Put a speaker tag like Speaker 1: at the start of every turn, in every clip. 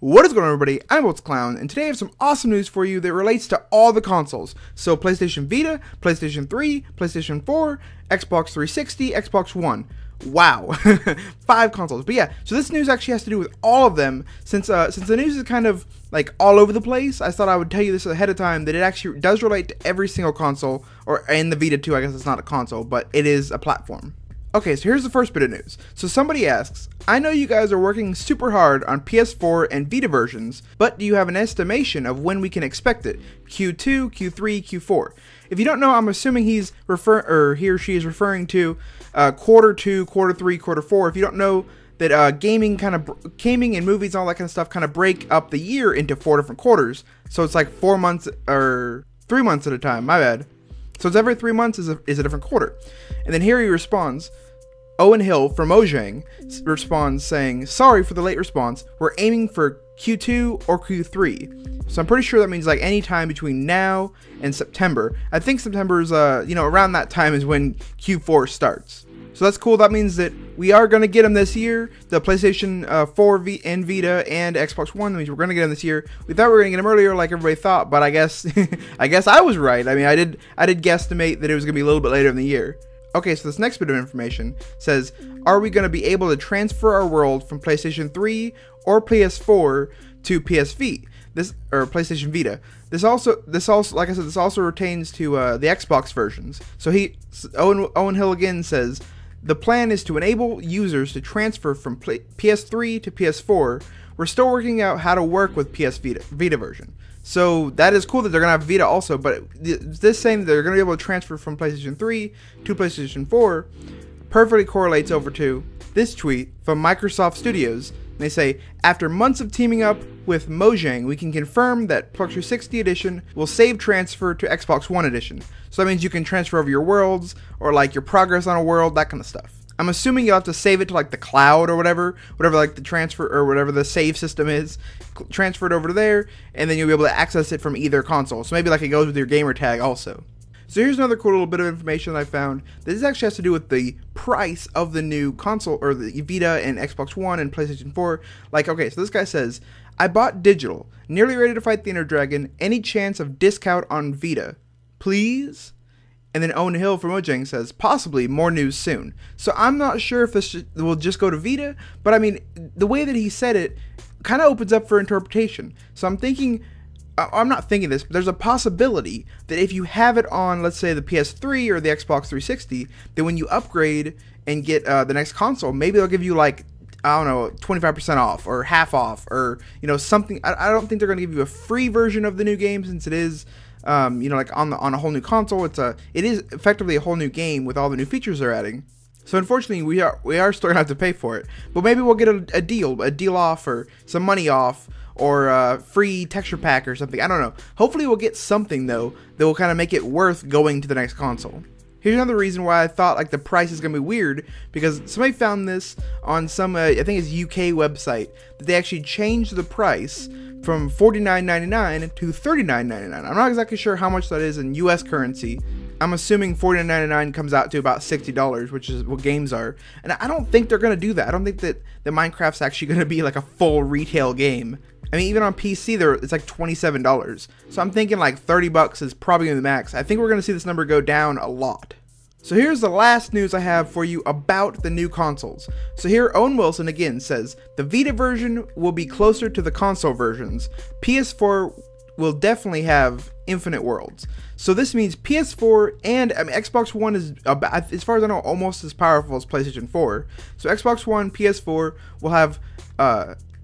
Speaker 1: What is going on, everybody? I'm Clown, and today I have some awesome news for you that relates to all the consoles. So PlayStation Vita, PlayStation 3, PlayStation 4, Xbox 360, Xbox One. Wow, 5 consoles. But yeah, so this news actually has to do with all of them. Since the news is kind of like all over the place, I thought I would tell you this ahead of time that it actually does relate to every single console, or in the Vita too. I guess it's not a console, but it is a platform. Okay, so here's the first bit of news. So somebody asks, I know you guys are working super hard on PS4 and Vita versions, but do you have an estimation of when we can expect it? Q2, Q3, Q4? If you don't know, I'm assuming he or she is referring to quarter 2, quarter 3, quarter 4. If you don't know that gaming and movies and all that kind of stuff kind of break up the year into 4 different quarters. So it's like 4 months or 3 months at a time. My bad. So it's every 3 months is a different quarter. And then here he responds. Owen Hill from Mojang responds saying, sorry for the late response, we're aiming for Q2 or Q3. So I'm pretty sure that means like any time between now and September. I think September is, around that time is when Q4 starts. So that's cool. That means that we are going to get them this year. The PlayStation 4 and Vita and Xbox One, that means we're going to get them this year. We thought we were going to get them earlier like everybody thought, but I guess I was right. I mean, I did guesstimate that it was going to be a little bit later in the year. Okay, so this next bit of information says, are we going to be able to transfer our world from PlayStation 3 or PS4 to PSV? Or PlayStation Vita. This also, like I said, this also pertains to the Xbox versions. So Owen Hill again says, the plan is to enable users to transfer from PS3 to PS4. We're still working out how to work with PS Vita version. So that is cool that they're going to have Vita also, but this saying that they're going to be able to transfer from PlayStation 3 to PlayStation 4 perfectly correlates over to this tweet from Microsoft Studios. They say, after months of teaming up with Mojang, we can confirm that Xbox 360 Edition will save transfer to Xbox One Edition. So that means you can transfer over your worlds, or like your progress on a world, that kind of stuff. I'm assuming you'll have to save it to like the cloud or whatever like the transfer or whatever the save system is, transfer it over to there, and then you'll be able to access it from either console. So maybe like it goes with your gamer tag also. So here's another cool little bit of information that I found. This actually has to do with the price of the new console, or the Vita and Xbox One and PlayStation 4. Like, okay, so this guy says, I bought digital, nearly ready to fight the Ender Dragon. Any chance of discount on Vita? Please? And then Owen Hill from Mojang says, possibly, more news soon. So I'm not sure if this will just go to Vita, but I mean, the way that he said it kind of opens up for interpretation. So I'm not thinking this, but there's a possibility that if you have it on, let's say, the PS3 or the Xbox 360, that when you upgrade and get the next console, maybe they'll give you like, I don't know, 25% off or half off, or, something. I don't think they're going to give you a free version of the new game, since it is, like on a whole new console. It is effectively a whole new game with all the new features they're adding. So unfortunately, we are still gonna have to pay for it. But maybe we'll get a deal off, or some money off, or a free texture pack or something. I don't know. Hopefully we'll get something though that will kind of make it worth going to the next console. Here's another reason why I thought like the price is gonna be weird, because somebody found this on some I think it's UK website, that they actually changed the price from $49.99 to $39.99. I'm not exactly sure how much that is in US currency. I'm assuming $49.99 comes out to about $60, which is what games are. And I don't think they're going to do that. I don't think that Minecraft's actually going to be like a full retail game. I mean, even on PC, it's like $27. So I'm thinking like $30 is probably going to be the max. I think we're going to see this number go down a lot. So here's the last news I have for you about the new consoles. So here Owen Wilson again says, the Vita version will be closer to the console versions. PS4 will definitely have infinite worlds. So this means PS4 and Xbox One is, about, as far as I know, almost as powerful as PlayStation 4. So Xbox One, PS4 will have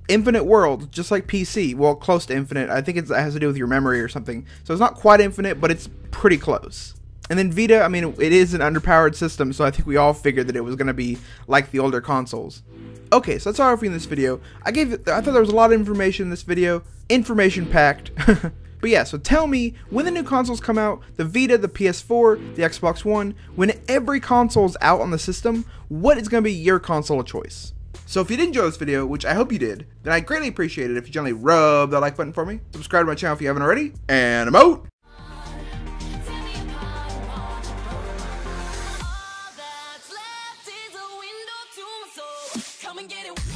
Speaker 1: infinite worlds, just like PC. Well, close to infinite. I think it has to do with your memory or something. So it's not quite infinite, but it's pretty close. And then Vita, I mean, it is an underpowered system, so I think we all figured that it was going to be like the older consoles. Okay, so that's all for you in this video. I thought there was a lot of information in this video. Information packed. But yeah, so tell me, when the new consoles come out, the Vita, the PS4, the Xbox One, when every console's out on the system, what is going to be your console of choice? So if you did enjoy this video, which I hope you did, then I'd greatly appreciate it if you gently rub that like button for me. Subscribe to my channel if you haven't already, and I'm out! Come and get it.